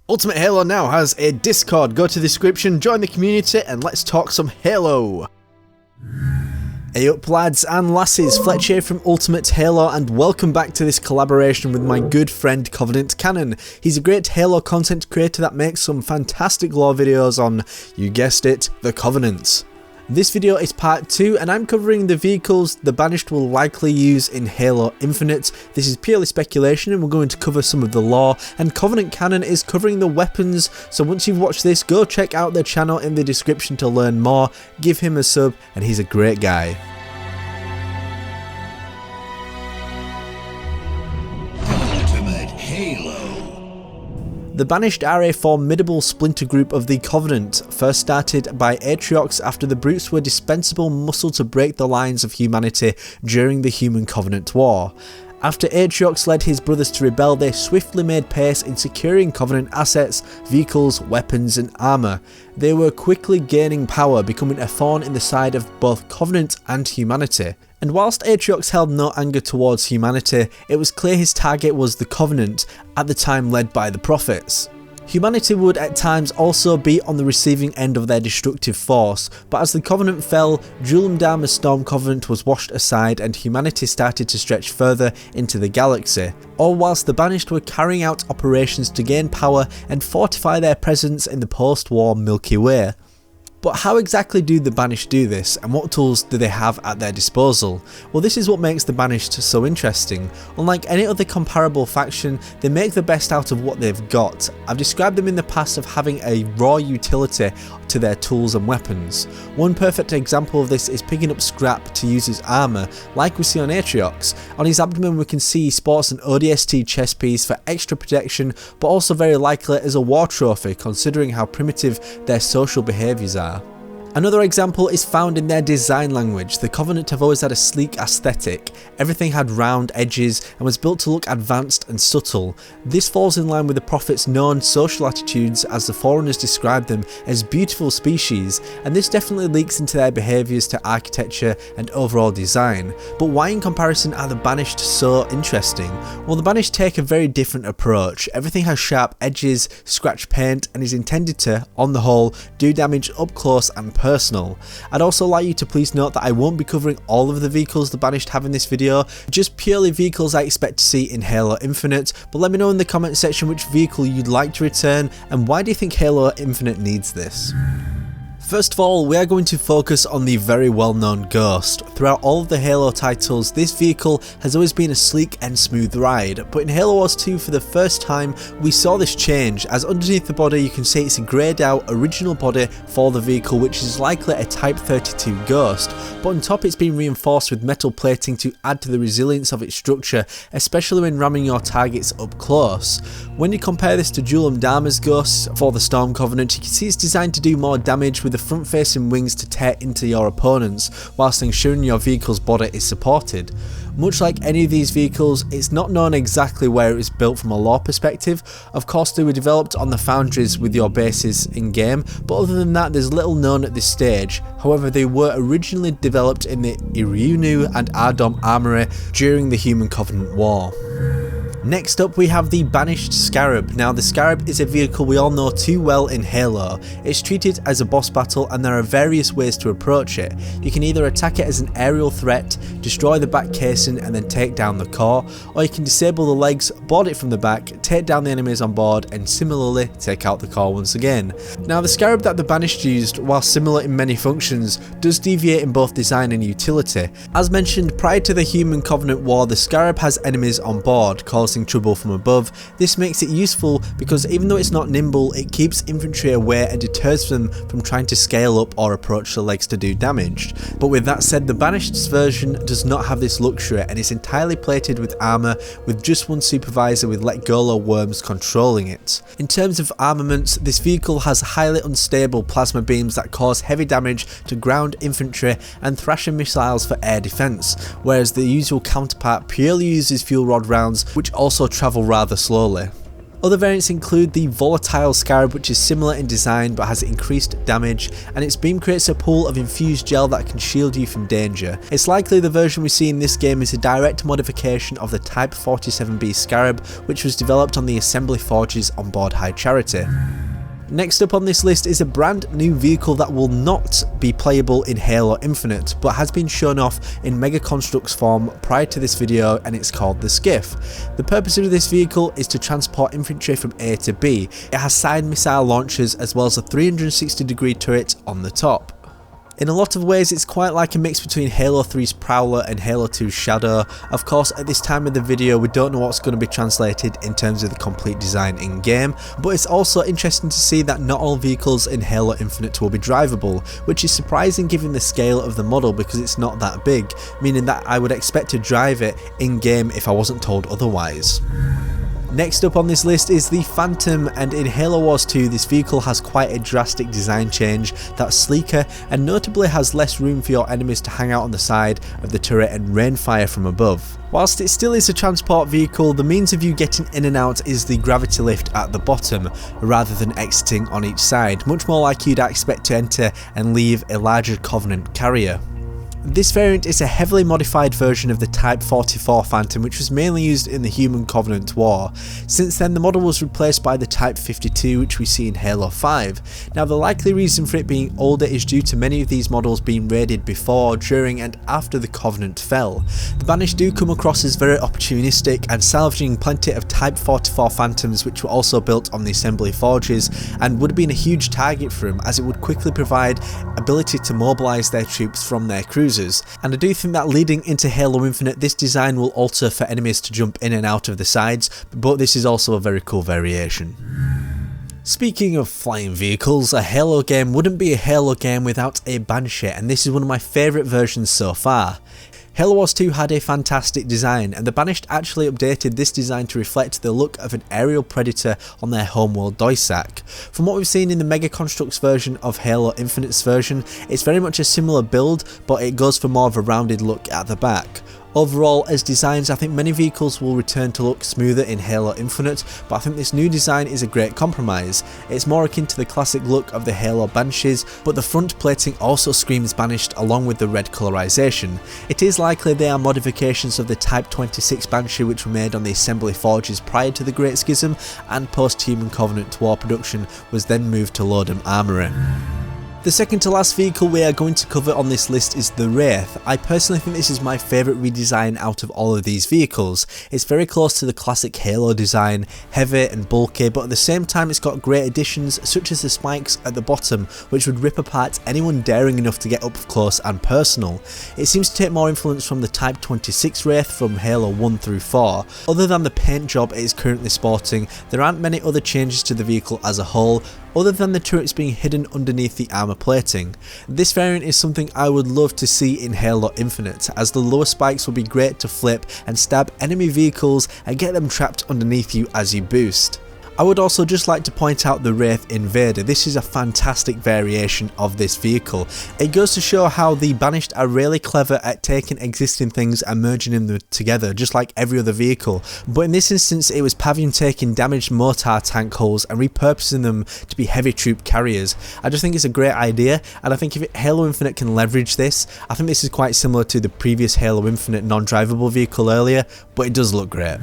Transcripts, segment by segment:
Ultimate Halo now has a Discord. Go to the description, join the community, and let's talk some Halo. Hey up lads and lasses, Fletch here from Ultimate Halo, and welcome back to this collaboration with my good friend Covenant Canon. He's a great Halo content creator that makes some fantastic lore videos on, you guessed it, the Covenant. This video is part 2 and I'm covering the vehicles the Banished will likely use in Halo Infinite. This is purely speculation and we're going to cover some of the lore, and Covenant Canon is covering the weapons, so once you've watched this, go check out their channel in the description to learn more, give him a sub, and he's a great guy. Ultimate Halo. The Banished are a formidable splinter group of the Covenant, first started by Atriox after the brutes were dispensable muscle to break the lines of humanity during the Human Covenant War. After Atriox led his brothers to rebel, they swiftly made pace in securing Covenant assets, vehicles, weapons and armour. They were quickly gaining power, becoming a thorn in the side of both Covenant and humanity. And whilst Atriox held no anger towards humanity, it was clear his target was the Covenant, at the time led by the Prophets. Humanity would at times also be on the receiving end of their destructive force, but as the Covenant fell, Julimdar's Storm Covenant was washed aside and humanity started to stretch further into the galaxy, all whilst the Banished were carrying out operations to gain power and fortify their presence in the post-war Milky Way. But how exactly do the Banished do this, and what tools do they have at their disposal? Well, this is what makes the Banished so interesting. Unlike any other comparable faction, they make the best out of what they've got. I've described them in the past of having a raw utility to their tools and weapons. One perfect example of this is picking up scrap to use as armour, like we see on Atriox. On his abdomen we can see he sports an ODST chest piece for extra protection, but also very likely as a war trophy considering how primitive their social behaviours are. Another example is found in their design language. The Covenant have always had a sleek aesthetic. Everything had round edges and was built to look advanced and subtle. This falls in line with the Prophet's known social attitudes, as the Forerunners described them as beautiful species, and this definitely leaks into their behaviours to architecture and overall design. But why in comparison are the Banished so interesting? Well, the Banished take a very different approach. Everything has sharp edges, scratch paint, and is intended to, on the whole, do damage up close and personal. I'd also like you to please note that I won't be covering all of the vehicles the Banished have in this video, just purely vehicles I expect to see in Halo Infinite, but let me know in the comment section which vehicle you'd like to return and why do you think Halo Infinite needs this. First of all, we are going to focus on the very well-known Ghost. Throughout all of the Halo titles, this vehicle has always been a sleek and smooth ride, but in Halo Wars 2 for the first time we saw this change, as underneath the body you can see it's a greyed out original body for the vehicle, which is likely a Type 32 Ghost, but on top it's been reinforced with metal plating to add to the resilience of its structure, especially when ramming your targets up close. When you compare this to Julimdar's Ghosts for the Storm Covenant, you can see it's designed to do more damage with the front facing wings to tear into your opponents, whilst ensuring your vehicle's body is supported. Much like any of these vehicles, it's not known exactly where it was built from a lore perspective. Of course they were developed on the foundries with your bases in game, but other than that there's little known at this stage. However, they were originally developed in the Iriunu and Ardom Armory during the Human Covenant War. Next up we have the Banished SCARAB. Now the SCARAB is a vehicle we all know too well in Halo. It's treated as a boss battle and there are various ways to approach it. You can either attack it as an aerial threat, destroy the back casing and then take down the core, or you can disable the legs, board it from the back, take down the enemies on board and similarly take out the core once again. Now the SCARAB that the Banished used, while similar in many functions, does deviate in both design and utility. As mentioned, prior to the Human Covenant War, the SCARAB has enemies on board, causing trouble from above. This makes it useful because even though it's not nimble, it keeps infantry away and deters them from trying to scale up or approach the legs to do damage. But with that said, the Banished's version does not have this luxury and is entirely plated with armour, with just one supervisor with Letgolo worms controlling it. In terms of armaments, this vehicle has highly unstable plasma beams that cause heavy damage to ground infantry and Thrasher missiles for air defence, whereas the usual counterpart purely uses fuel rod rounds, which also travel rather slowly. Other variants include the volatile SCARAB, which is similar in design but has increased damage, and its beam creates a pool of infused gel that can shield you from danger. It's likely the version we see in this game is a direct modification of the Type 47B SCARAB, which was developed on the assembly forges on board High Charity. Next up on this list is a brand new vehicle that will not be playable in Halo Infinite, but has been shown off in Mega Constructs form prior to this video, and it's called the SKIFF. The purpose of this vehicle is to transport infantry from A to B. It has side missile launchers as well as a 360-degree turret on the top. In a lot of ways, it's quite like a mix between Halo 3's Prowler and Halo 2's Shadow. Of course, at this time of the video, we don't know what's going to be translated in terms of the complete design in game, but it's also interesting to see that not all vehicles in Halo Infinite will be drivable, which is surprising given the scale of the model because it's not that big, meaning that I would expect to drive it in game if I wasn't told otherwise. Next up on this list is the Phantom, and in Halo Wars 2 this vehicle has quite a drastic design change that's sleeker and notably has less room for your enemies to hang out on the side of the turret and rain fire from above. Whilst it still is a transport vehicle, the means of you getting in and out is the gravity lift at the bottom rather than exiting on each side, much more like you'd expect to enter and leave a larger Covenant carrier. This variant is a heavily modified version of the Type 44 Phantom, which was mainly used in the Human Covenant War. Since then, the model was replaced by the Type 52, which we see in Halo 5. Now, the likely reason for it being older is due to many of these models being raided before, during and after the Covenant fell. The Banished do come across as very opportunistic and salvaging plenty of Type 44 Phantoms, which were also built on the assembly forges and would have been a huge target for them, as it would quickly provide ability to mobilise their troops from their cruisers. And I do think that leading into Halo Infinite, this design will alter for enemies to jump in and out of the sides, but this is also a very cool variation. Speaking of flying vehicles, a Halo game wouldn't be a Halo game without a Banshee, and this is one of my favourite versions so far. Halo Wars 2 had a fantastic design, and the Banished actually updated this design to reflect the look of an aerial predator on their homeworld Doisac. From what we've seen in the Mega Constructs version of Halo Infinite's version, it's very much a similar build, but it goes for more of a rounded look at the back. Overall, as designs, I think many vehicles will return to look smoother in Halo Infinite, but I think this new design is a great compromise. It's more akin to the classic look of the Halo Banshees, but the front plating also screams Banished along with the red colorization. It is likely they are modifications of the Type 26 Banshee which were made on the assembly forges prior to the Great Schism, and post-Human Covenant War production was then moved to Lodum Armoury. The second to last vehicle we are going to cover on this list is the WRAITH. I personally think this is my favourite redesign out of all of these vehicles. It's very close to the classic Halo design, heavy and bulky, but at the same time it's got great additions such as the spikes at the bottom, which would rip apart anyone daring enough to get up close and personal. It seems to take more influence from the Type 26 WRAITH from Halo 1 through 4. Other than the paint job it is currently sporting, there aren't many other changes to the vehicle as a whole, other than the turrets being hidden underneath the armour plating. This variant is something I would love to see in Halo Infinite, as the lower spikes will be great to flip and stab enemy vehicles and get them trapped underneath you as you boost. I would also just like to point out the WRAITH Invader. This is a fantastic variation of this vehicle. It goes to show how the Banished are really clever at taking existing things and merging them together, just like every other vehicle. But in this instance, it was Pavian taking damaged mortar tank hulls and repurposing them to be heavy troop carriers. I just think it's a great idea, and I think if Halo Infinite can leverage this, I think this is quite similar to the previous Halo Infinite non-drivable vehicle earlier, but it does look great.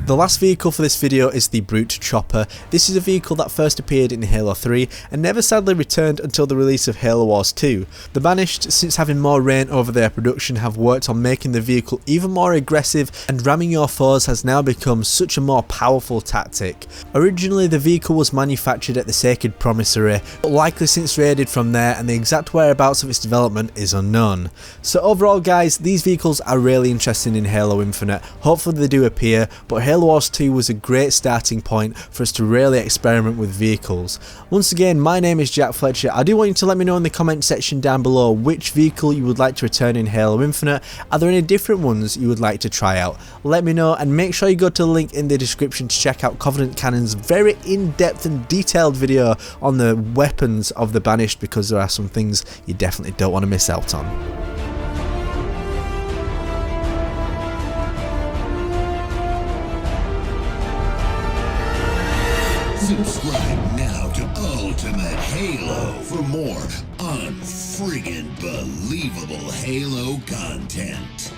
The last vehicle for this video is the Brute Chopper. This is a vehicle that first appeared in Halo 3 and never sadly returned until the release of Halo Wars 2. The Banished, since having more reign over their production, have worked on making the vehicle even more aggressive, and ramming your foes has now become such a more powerful tactic. Originally the vehicle was manufactured at the Sacred Promissory, but likely since raided from there, and the exact whereabouts of its development is unknown. So overall guys, these vehicles are really interesting in Halo Infinite. Hopefully they do appear, but Halo Wars 2 was a great starting point for us to really experiment with vehicles. Once again, my name is Jack Fletcher. I do want you to let me know in the comment section down below which vehicle you would like to return in Halo Infinite. Are there any different ones you would like to try out? Let me know, and make sure you go to the link in the description to check out Covenant Canon's very in-depth and detailed video on the weapons of the Banished, because there are some things you definitely don't want to miss out on. Subscribe now to Ultimate Halo for more unfriggin' believable Halo content.